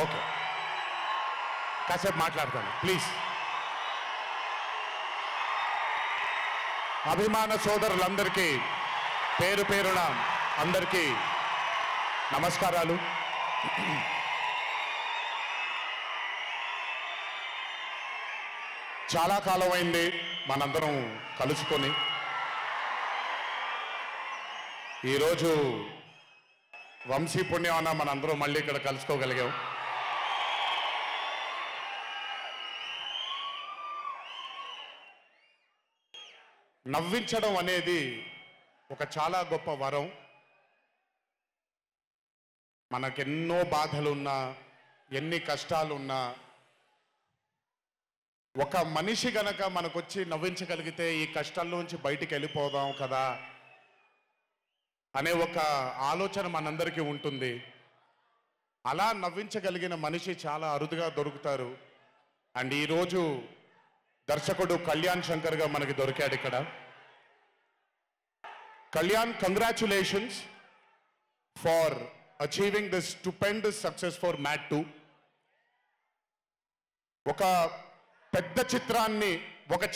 Okay, కాసేపు మాట్లాడతాను please. అభిమాన సోదరులందరికీ పేరు పేరున అందరికీ నమస్కారాలు. చాలా కాలం అయింది మనందరం కలుసుకొని. ఈరోజు వంశీ పుణ్యమన మనందరం మళ్ళీ ఇక్కడ కలుసుకోగలిగాం. నవ్వించడం అనేది ఒక చాలా గొప్ప వరం. మనకెన్నో బాధలున్నా, ఎన్ని కష్టాలున్నా, ఒక మనిషి గనక మనకొచ్చి నవ్వించగలిగితే ఈ కష్టాల్లోంచి బయటికి వెళ్ళిపోదాం కదా అనే ఒక ఆలోచన మనందరికీ ఉంటుంది. అలా నవ్వించగలిగిన మనిషి చాలా అరుదుగా దొరుకుతారు. అండ్ ఈరోజు దర్శకుడు కళ్యాణ్ శంకర్గా మనకి దొరికాడు ఇక్కడ. Kalyan, congratulations for achieving this stupendous success for Mad 2. ఒక పెద్ద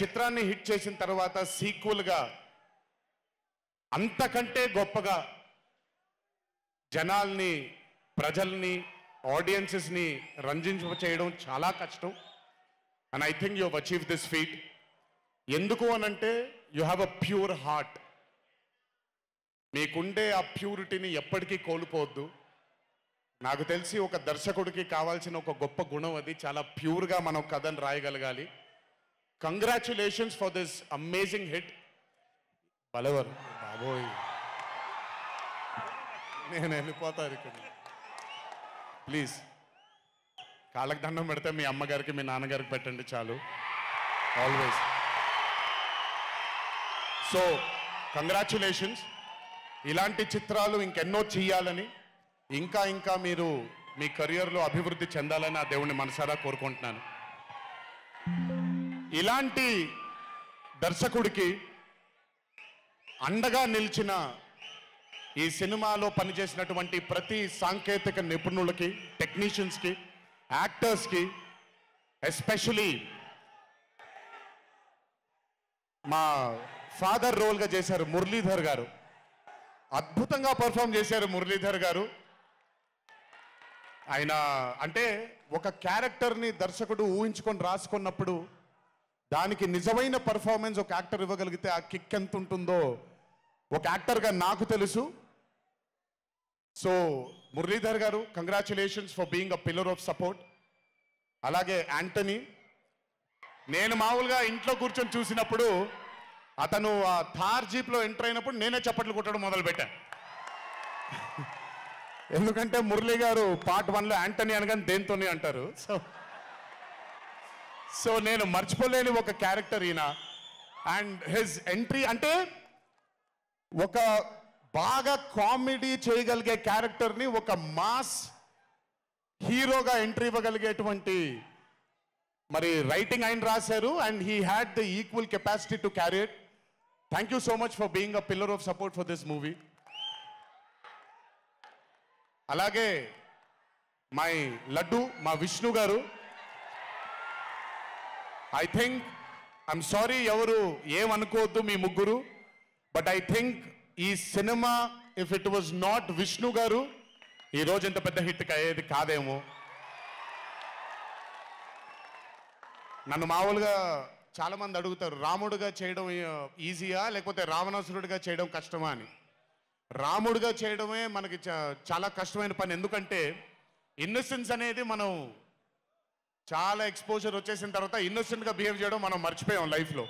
చిత్రాన్ని హిట్ చేసిన తర్వాత సీక్వెల్గా అంతకంటే గొప్పగా జనాల్ని, ప్రజల్ని, ఆడియన్సెస్ని రంజింపచేయడం చాలా కష్టం. And I think you have achieve this feat. ఎందుకు అనంటే you have a pure heart. మీకుండే ఆ ప్యూరిటీని ఎప్పటికీ కోల్పోవద్దు. నాకు తెలిసి ఒక దర్శకుడికి కావాల్సిన ఒక గొప్ప గుణం అది. చాలా ప్యూర్గా మనం కథను రాయగలగాలి. Congratulations for this amazing hit. బలవర్ బాబోయ్, నేను వెళ్ళిపోతాను ఇక్కడ. ప్లీజ్ కాళ్ళకి దండం పెడితే మీ అమ్మగారికి, మీ నాన్నగారికి పెట్టండి చాలు. ఆల్వేస్. So congratulations. ఇలాంటి చిత్రాలు ఇంకెన్నో చెయ్యాలని, ఇంకా ఇంకా మీరు మీ కెరియర్లో అభివృద్ధి చెందాలని ఆ దేవుణ్ణి మనసారా కోరుకుంటున్నాను. ఇలాంటి దర్శకుడికి అండగా నిలిచిన ఈ సినిమాలో పనిచేసినటువంటి ప్రతి సాంకేతిక నిపుణులకి, టెక్నీషియన్స్కి, యాక్టర్స్కి, ఎస్పెషలీ మా ఫాదర్ రోల్గా చేశారు మురళీధర్ గారు. అద్భుతంగా పర్ఫామ్ చేశారు మురళీధర్ గారు. ఆయన అంటే ఒక క్యారెక్టర్ని దర్శకుడు ఊహించుకొని రాసుకున్నప్పుడు దానికి నిజమైన పర్ఫార్మెన్స్ ఒక యాక్టర్ ఇవ్వగలిగితే ఆ కిక్ ఎంత ఉంటుందో ఒక యాక్టర్గా నాకు తెలుసు. సో మురళీధర్ గారు, congratulations for being a pillar of support. అలాగే యాంటనీ, నేను మామూలుగా ఇంట్లో కూర్చొని చూసినప్పుడు అతను ఆ థార్ జీప్లో ఎంటర్ అయినప్పుడు నేనే చప్పట్లు కొట్టడం మొదలుపెట్టాను. ఎందుకంటే మురళీ గారు పార్ట్ 1లో యాంటనీ అనగానే దేంతోనే అంటారు. సో నేను మర్చిపోలేని ఒక క్యారెక్టర్ ఈయన. అండ్ హిజ్ ఎంట్రీ అంటే ఒక బాగా కామెడీ చేయగలిగే క్యారెక్టర్ని ఒక మాస్ హీరోగా ఎంట్రీ ఇవ్వగలిగేటువంటి మరి రైటింగ్ ఆయన రాశారు. And he had the equal capacity to carry it. Thank you so much for being a pillar of support for this movie. అలాగే మై లడ్డు, మా విష్ణు గారు. ఐ థింక్, ఐఎమ్ సారీ ఎవరు ఏమనుకోవద్దు మీ ముగ్గురు, బట్ ఐ థింక్ ఈ cinema if it was not Vishnu గారు ఈ రోజు ఇంత పెద్ద హిట్ అయ్యేది కాదేమో. నన్ను మామూలుగా చాలా మంది అడుగుతారు, రాముడుగా చేయడం ఈజీయా లేకపోతే రావణాసురుడిగా చేయడం కష్టమా అని. రాముడుగా చేయడమే మనకి చాలా కష్టమైన పని. ఎందుకంటే ఇన్నోసెన్స్ అనేది మనం చాలా ఎక్స్పోజర్ వచ్చేసిన తర్వాత ఇన్నోసెంట్గా బిహేవ్ చేయడం మనం మర్చిపోయాం లైఫ్లో.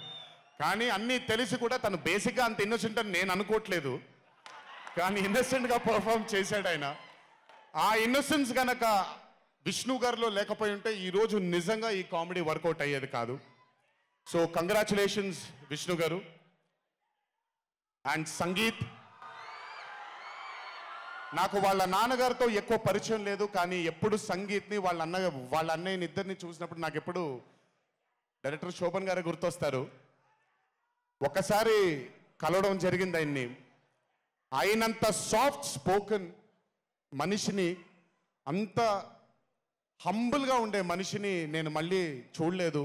కానీ అన్నీ తెలిసి కూడా తను బేసిక్గా అంత ఇన్నోసెంట్ అని నేను అనుకోవట్లేదు, కానీ ఇన్నోసెంట్గా పర్ఫామ్ చేశాడు ఆయన. ఆ ఇన్నోసెన్స్ కనుక విష్ణు గారిలో లేకపోయి ఉంటే ఈరోజు నిజంగా ఈ కామెడీ వర్కౌట్ అయ్యేది కాదు. సో కంగ్రాచులేషన్స్ విష్ణు గారు. అండ్ సంగీత్, నాకు వాళ్ళ నాన్నగారితో ఎక్కువ పరిచయం లేదు, కానీ ఎప్పుడు సంగీత్ని వాళ్ళ అన్నయ్యని ఇద్దరిని చూసినప్పుడు నాకు ఎప్పుడు డైరెక్టర్ శోభన్ గారే గుర్తొస్తారు. ఒకసారి కలవడం జరిగింది ఆయన్ని. అయినంత సాఫ్ట్ స్పోకెన్ మనిషిని, అంత హంబుల్గా ఉండే మనిషిని నేను మళ్ళీ చూడలేదు.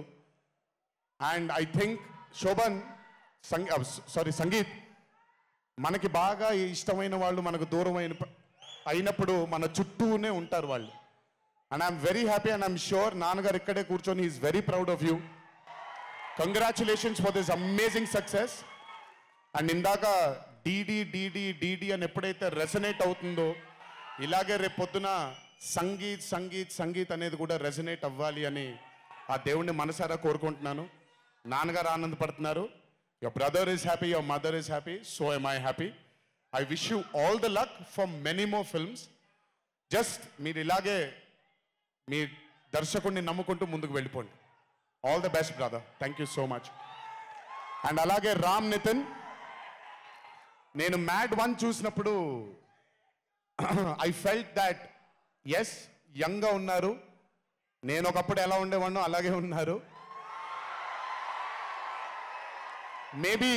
And I think Shobhan Sangeeth, మనకి బాగా ఇష్టమైన వాళ్ళు మనకు దూరం అయినప్పుడు మన చుట్టూనే ఉంటారు వాళ్ళు. And I'm very happy and I'm sure నాన్నగారు ఇక్కడే కూర్చొని is very proud of you. Congratulations for this amazing success. And ఇందాక డీడీ డీడీ డీడీ అని ఎప్పుడైతే రెసనేట్ అవుతుందో, ఇలాగే రేపు పొద్దున సంగీత్ సంగీత్ సంగీత్ అనేది కూడా రెసనేట్ అవ్వాలి అని ఆ దేవుణ్ణి మనసారా కోరుకుంటున్నాను. నాన్నగారు ఆనందపడుతున్నారు. Your brother is happy, your mother is happy, so am I happy. I wish you all the luck for many more films. Just మీరు ఇలాగే మీ దర్శకుడిని నమ్ముకుంటూ ముందుకు వెళ్ళిపోండి. All the best brother. Thank you so much. And అలాగే రామ్ నితిన్, నేను mad 1 చూసినప్పుడు ఐ ఫెల్ట్ దాట్ ఎస్ యంగ్గా ఉన్నారు, నేను ఒకప్పుడు ఎలా ఉండేవాడినో అలాగే ఉన్నారు. మేబీ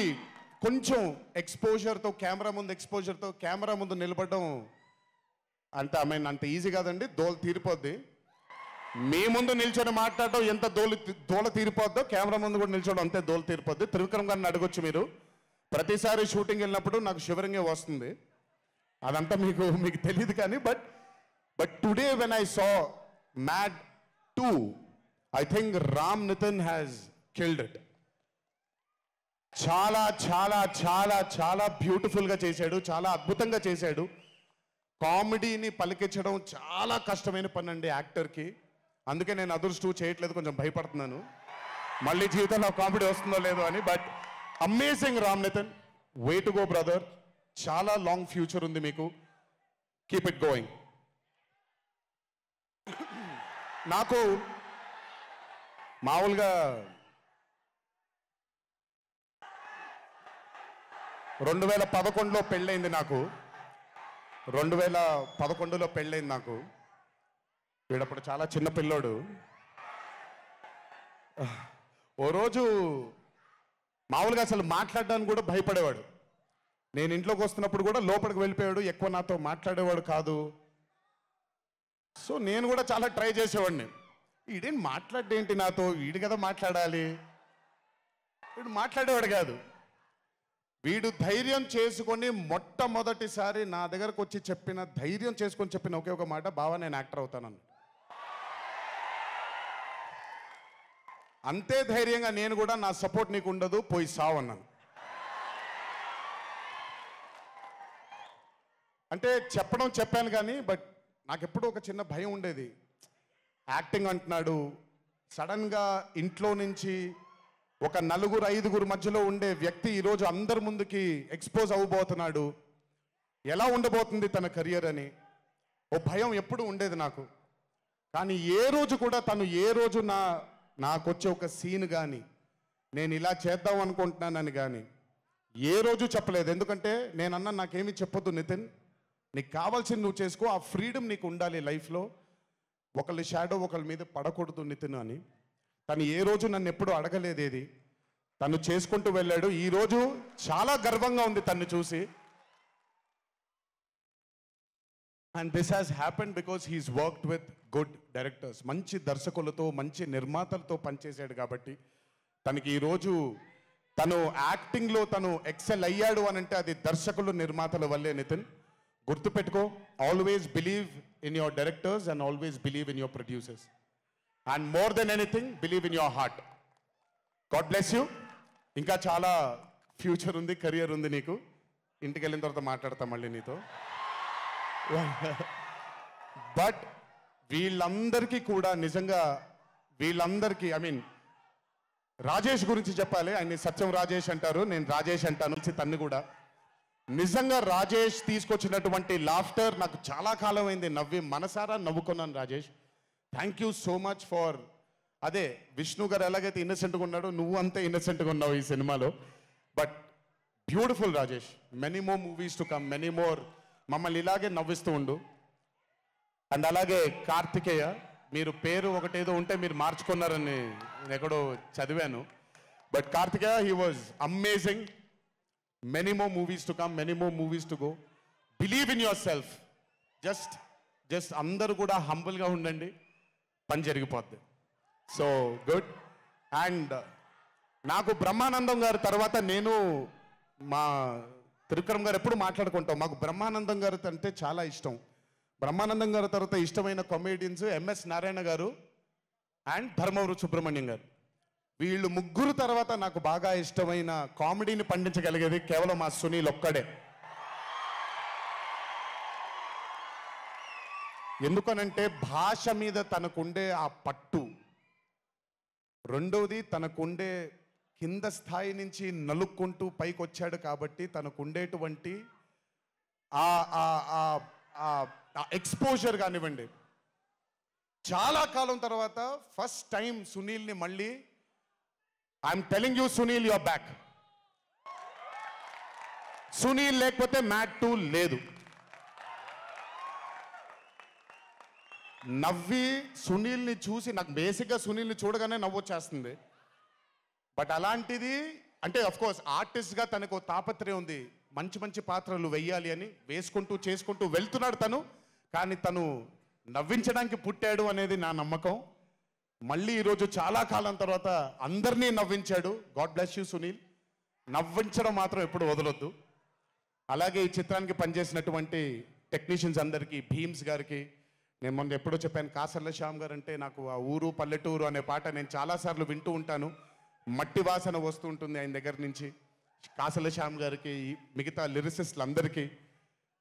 కొంచెం ఎక్స్పోజర్తో కెమెరా ముందు నిలబడడం అంత ఈజీ కాదండి, దోల తీరిపోద్ది. మీ ముందు నిల్చొని మాట్లాడడం ఎంత దోల తీరిపోద్దో, కెమెరా ముందు కూడా నిల్చోవడం అంతే దోల తీరిపోద్ది. త్రివిక్రమ్ గారిని అడగొచ్చు మీరు. ప్రతిసారి షూటింగ్ వెళ్ళినప్పుడు నాకు షివరింగే వస్తుంది. అదంతా మీకు తెలియదు కానీ but today when I saw Mad 2, I think Ram Nithin has killed it. చాలా చాలా చాలా చాలా బ్యూటిఫుల్గా చేశాడు, చాలా అద్భుతంగా చేశాడు. కామెడీని పలికించడం చాలా కష్టమైన పని అండి యాక్టర్కి. అందుకే నేను అదర్స్ 2 చేయట్లేదు, కొంచెం భయపడుతున్నాను మళ్ళీ జీవితంలో కామెడీ వస్తుందో లేదో అని. But amazing Ram Nithin, way to go brother. చాలా లాంగ్ ఫ్యూచర్ ఉంది మీకు. Keep it going. నాకు మామూలుగా 2011లో పెళ్ళైంది నాకు. 2011లో పెళ్ళైంది నాకు. వీడప్పుడు చాలా చిన్న పిల్లోడు. ఓ రోజు మామూలుగా అసలు మాట్లాడడానికి కూడా భయపడేవాడు. నేను ఇంట్లోకి వస్తున్నప్పుడు కూడా లోపలికి వెళ్ళిపోయాడు, ఎక్కువ నాతో మాట్లాడేవాడు కాదు. సో నేను కూడా చాలా ట్రై చేసేవాడిని. వీడేం మాట్లాడేంటి నాతో, వీడు కదా మాట్లాడాలి. వీడు మాట్లాడేవాడు కాదు. వీడు ధైర్యం చేసుకొని మొట్టమొదటిసారి నా దగ్గరకు వచ్చి ధైర్యం చేసుకొని చెప్పిన ఒకే ఒక మాట, బావా నేను యాక్టర్ అవుతానని. అంతే ధైర్యంగా నేను కూడా నా సపోర్ట్ నీకు ఉండదు, పోయి సావు అన్నాను. అంటే చెప్పాను కానీ బట్ నాకెప్పుడూ ఒక చిన్న భయం ఉండేది. యాక్టింగ్ అంటున్నాడు, సడన్గా ఇంట్లో నుంచి ఒక 4-5 మధ్యలో ఉండే వ్యక్తి ఈరోజు అందరి ముందుకి ఎక్స్పోజ్ అవ్వబోతున్నాడు, ఎలా ఉండబోతుంది తన కెరియర్ అని ఓ భయం ఎప్పుడు ఉండేది నాకు. కానీ ఏ రోజు కూడా తను నాకు వచ్చే ఒక సీన్ కానీ నేను ఇలా చేద్దాం అనుకుంటున్నానని కానీ ఏ రోజు చెప్పలేదు. ఎందుకంటే నేనన్నా నాకేమీ చెప్పొద్దు నితిన్, నీకు కావాల్సింది నువ్వు చేసుకో, ఆ ఫ్రీడమ్ నీకు ఉండాలి లైఫ్లో, ఒకళ్ళ షాడో ఒకళ్ళ మీద పడకూడదు నితిన్ అని. తను ఏ రోజు నన్ను ఎప్పుడు అడగలేదు ఏది, తను చేసుకుంటూ వెళ్ళాడు. ఈరోజు చాలా గర్వంగా ఉంది తను చూసి. And this has happened because he's worked with good directors. మంచి దర్శకులతో మంచి నిర్మాతలతో పనిచేశాడు కాబట్టి తనకి ఈరోజు తను యాక్టింగ్లో తను ఎక్సెల్ అయ్యాడు అని అంటే అది దర్శకులు నిర్మాతల వల్లే. నితిన్ గుర్తుపెట్టుకో, always believe in your directors and always believe in your producers. And more than anything believe in your heart. God bless you. ఇంకా చాలా ఫ్యూచర్ ఉంది, కెరియర్ ఉంది నీకు. ఇంటికి వెళ్ళిన తర్వాత మాట్లాడతాం మళ్ళీ నీతో. బట్ వీళ్ళందరికీ కూడా నిజంగా వీళ్ళందరికీ రాజేష్ గురించి చెప్పాలి. ఆయన సత్యం రాజేష్ అంటారు, నేను రాజేష్ అంటాను. తన్ని కూడా నిజంగా రాజేష్ తీసుకొచ్చినటువంటి లాఫ్టర్ నాకు చాలా కాలం అయింది నవ్వి మనసారా నవ్వుకున్నాను. Rajesh thank you so much for అదే విష్ణు గారు ఎలాగైతే ఇన్నసెంట్గా ఉన్నాడో నువ్వు అంతే ఇన్నసెంట్గా ఉన్నావు ఈ సినిమాలో. But beautiful Rajesh, many more movies to come, many more. మమ్మల్ని ఇలాగే నవ్విస్తూ ఉండు. అండ్ అలాగే కార్తికేయ, మీరు పేరు ఒకటేదో ఉంటే మీరు మార్చుకున్నారని నేను ఎక్కడో చదివాను. But Karthikeya, he was amazing. Many more movies to come, many more movies to go. Believe in yourself. Just అందరూ కూడా హంబుల్గా ఉండండి. పని జరిగిపోద్ది. So good. అండ్ నాకు బ్రహ్మానందం గారి తర్వాత నేను మా త్రివిక్రమ్ గారు ఎప్పుడు మాట్లాడుకుంటాం, మాకు బ్రహ్మానందం గారు అంటే చాలా ఇష్టం. బ్రహ్మానందం గారి తర్వాత ఇష్టమైన కామెడియన్స్ ఎంఎస్ నారాయణ గారు అండ్ ధర్మవరం సుబ్రహ్మణ్యం గారు. వీళ్ళు ముగ్గురు తర్వాత నాకు బాగా ఇష్టమైన కామెడీని పండించగలిగేది కేవలం మా సునీల్ ఒక్కడే. ఎందుకనంటే భాష మీద తనకుండే ఆ పట్టు, రెండవది తనకుండే కింద స్థాయి నుంచి నలుక్కుంటూ పైకి వచ్చాడు కాబట్టి తనకుండేటువంటి ఎక్స్పోజర్ కానివ్వండి. చాలా కాలం తర్వాత ఫస్ట్ టైం సునీల్ని మళ్ళీ I'm telling you Sunil your back. Sunil లేకపోతే మ్యాట్ 2 లేదు. నవ్వి సునీల్ని చూసి నాకు బేసిక్గా సునీల్ని చూడగానే నవ్వు వచ్చేస్తుంది. బట్ అలాంటిది అంటే అఫ్ కోర్స్ ఆర్టిస్ట్గా తనకు తాపత్రయం ఉంది, మంచి మంచి పాత్రలు వెయ్యాలి అని వేసుకుంటూ చేసుకుంటూ వెళ్తున్నాడు తను. కానీ తను నవ్వించడానికి పుట్టాడు అనేది నా నమ్మకం. మళ్ళీ ఈరోజు చాలా కాలం తర్వాత అందరినీ నవ్వించాడు. God bless you Sunil. నవ్వించడం మాత్రం ఎప్పుడు వదలొద్దు. అలాగే ఈ చిత్రానికి పనిచేసినటువంటి టెక్నీషియన్స్ అందరికీ, భీమ్స్ గారికి, నేను మొన్న ఎప్పుడో చెప్పాను, కాసర్ల శ్యామ్ గారు అంటే నాకు ఆ ఊరు పల్లెటూరు అనే పాట నేను చాలాసార్లు వింటూ ఉంటాను. మట్టి వాసన వస్తూ ఉంటుంది ఆయన దగ్గర నుంచి. కాసర్ల శ్యామ్ గారికి, మిగతా లిరిసిస్టులు అందరికీ,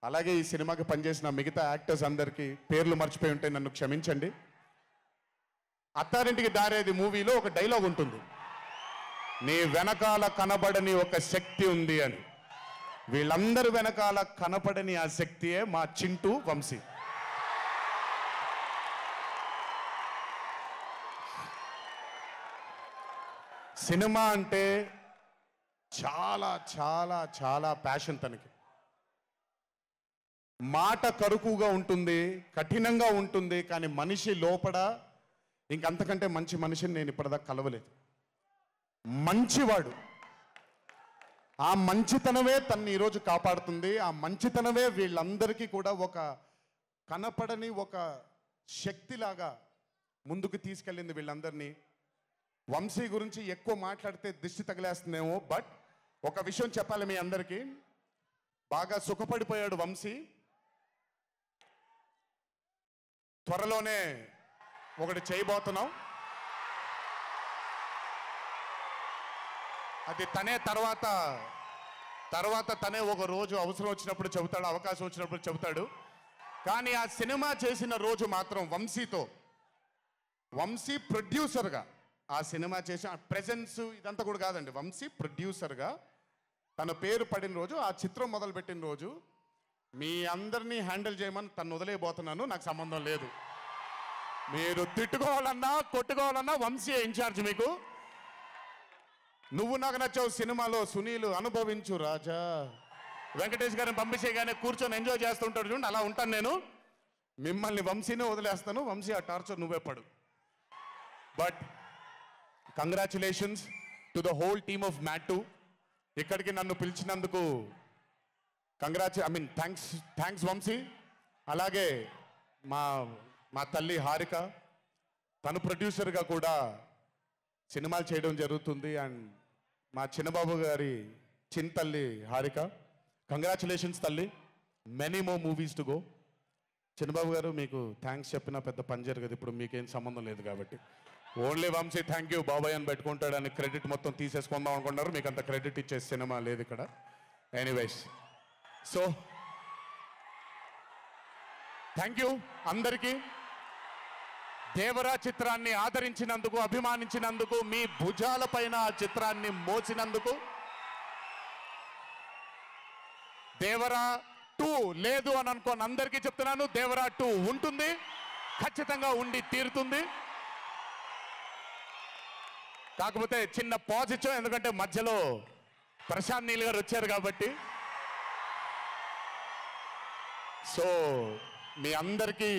అలాగే ఈ సినిమాకి పనిచేసిన మిగతా యాక్టర్స్ అందరికీ పేర్లు మర్చిపోయి ఉంటే నన్ను క్షమించండి. అత్తారింటికి దారేది మూవీలో ఒక డైలాగ్ ఉంటుంది, నీ వెనకాల కనబడని ఒక శక్తి ఉంది అని. వీళ్ళందరి వెనకాల కనపడని ఆ శక్తియే మా చింటూ వంశీ. సినిమా అంటే చాలా చాలా చాలా ప్యాషన్ తనకి. మాట కరుకుగా ఉంటుంది, కఠినంగా ఉంటుంది, కానీ మనిషి లోపల ఇంకంతకంటే మంచి మనిషిని నేను ఇప్పటిదాకా కలవలేదు. మంచివాడు. ఆ మంచితనమే తనని ఈరోజు కాపాడుతుంది. ఆ మంచితనమే వీళ్ళందరికీ కూడా ఒక కనపడని ఒక శక్తిలాగా ముందుకు తీసుకెళ్ళింది వీళ్ళందరినీ. వంశీ గురించి ఎక్కువ మాట్లాడితే దిష్టి తగిలేస్తుందేమో, బట్ ఒక విషయం చెప్పాలి మీ అందరికీ. బాగా సుఖపడిపోయాడు వంశీ. త్వరలోనే ఒకటి చేయబోతున్నాం. అది తనే తర్వాత తనే ఒక రోజు అవసరం వచ్చినప్పుడు చెబుతాడు, అవకాశం వచ్చినప్పుడు చెబుతాడు. కానీ ఆ సినిమా చేసిన రోజు మాత్రం వంశీతో, వంశీ ప్రొడ్యూసర్గా ఆ సినిమా చేసిన ప్రెజెన్స్ ఇదంతా కూడా కాదండి, వంశీ ప్రొడ్యూసర్గా తన పేరు పడిన రోజు, ఆ చిత్రం మొదలుపెట్టిన రోజు, మీ అందరినీ హ్యాండిల్ చేయమని తను వదిలేయబోతున్నాను, నాకు సంబంధం లేదు. మీరు తిట్టుకోవాలన్నా కొట్టుకోవాలన్నా వంశీ ఇన్ఛార్జ్ మీకు. నువ్వు నాకు నచ్చావు సినిమాలో సునీల్ అనుభవించు రాజా, వెంకటేష్ గారిని పంపించేగానే కూర్చొని ఎంజాయ్ చేస్తుంటాడు చూడండి, అలా ఉంటాను నేను. మిమ్మల్ని వంశీనే వదిలేస్తాను, వంశీ ఆ టార్చర్ నువ్వే పడు. But congratulations to the whole team of Mad 2. ఇక్కడికి నన్ను పిలిచినందుకు థ్యాంక్స్ వంశీ. అలాగే మా తల్లి హారిక, తను ప్రొడ్యూసర్గా కూడా సినిమాలు చేయడం జరుగుతుంది. అండ్ మా చిన్నబాబు గారి తల్లి హారిక, కంగ్రాచులేషన్స్ తల్లి, many more movies to go. Chinnababu గారు మీకు థ్యాంక్స్ చెప్పినా పెద్ద పని జరగదు, ఇప్పుడు మీకేం సంబంధం లేదు కాబట్టి. ఓన్లీ వంశీ థ్యాంక్ యూ బాబాయ్ అని పెట్టుకుంటాడని క్రెడిట్ మొత్తం తీసేసుకుందాం అనుకుంటారు. మీకు అంత క్రెడిట్ ఇచ్చే సినిమా లేదు ఇక్కడ. ఎనీవేస్, సో థ్యాంక్ యూ అందరికీ. దేవరా చిత్రాన్ని ఆదరించినందుకు, అభిమానించినందుకు, మీ భుజాల పైన ఆ చిత్రాన్ని మోసినందుకు. దేవరా 2 లేదు అని అనుకోని అందరికీ చెప్తున్నాను, దేవరా 2 ఉంటుంది, ఖచ్చితంగా ఉండి తీరుతుంది. కాకపోతే చిన్న పాజ్ ఇచ్చాం, ఎందుకంటే మధ్యలో ప్రశాంత్ నీల్ గారు వచ్చారు కాబట్టి. సో మీ అందరికీ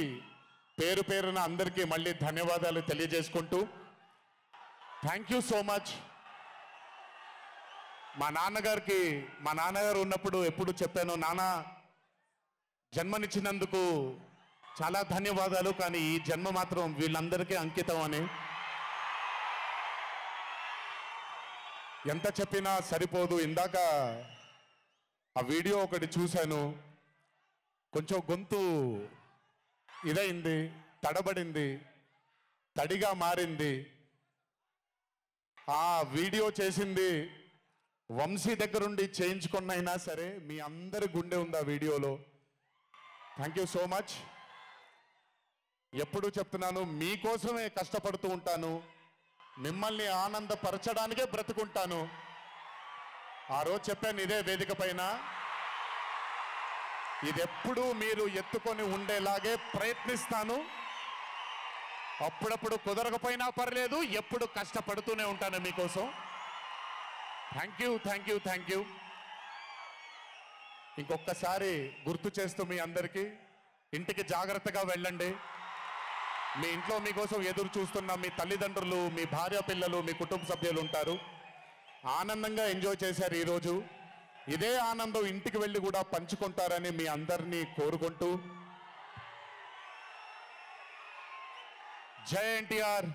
పేరు పేరున అందరికీ మళ్ళీ ధన్యవాదాలు తెలియజేసుకుంటూ, థ్యాంక్ యూ సో మచ్. మా నాన్నగారు ఉన్నప్పుడు ఎప్పుడు చెప్పాను, నాన్న జన్మనిచ్చినందుకు చాలా ధన్యవాదాలు. కానీ ఈ జన్మ మాత్రం వీళ్ళందరికీ అంకితం అని. ఎంత చెప్పినా సరిపోదు. ఇందాక ఆ వీడియో ఒకటి చూశాను, కొంచెం గొంతు ఇదైంది, తడబడింది, తడిగా మారింది. ఆ వీడియో చేసింది వంశీ దగ్గరుండి చేయించుకున్నైనా సరే మీ అందరి గుండె ఉంది ఆ వీడియోలో. Thank you so much. ఎప్పుడు చెప్తున్నాను, మీకోసమే కష్టపడుతూ ఉంటాను, మిమ్మల్ని ఆనందపరచడానికే బ్రతుకుంటాను. ఆ రోజు చెప్పాను ఇదే వేదిక పైన, ఇది ఎప్పుడూ మీరు ఎత్తుకొని ఉండేలాగే ప్రయత్నిస్తాను. అప్పుడప్పుడు కుదరకపోయినా పర్లేదు, ఎప్పుడు కష్టపడుతూనే ఉంటాను మీకోసం. Thank you, thank you, thank you. ఇంకొకసారి గుర్తు చేస్తూ మీ అందరికీ, ఇంటికి జాగ్రత్తగా వెళ్ళండి. మీ ఇంట్లో మీకోసం ఎదురు చూస్తున్న మీ తల్లిదండ్రులు, మీ భార్య పిల్లలు, మీ కుటుంబ సభ్యులు ఉంటారు. ఆనందంగా ఎంజాయ్ చేశారు ఈరోజు. ఇదే ఆనందం ఇంటికి వెళ్ళి కూడా పంచుకుంటారని మీ అందరినీ కోరుకుంటూ, జై ఎన్టీఆర్,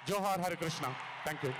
జోహార్ హరికృష్ణ. Thank you.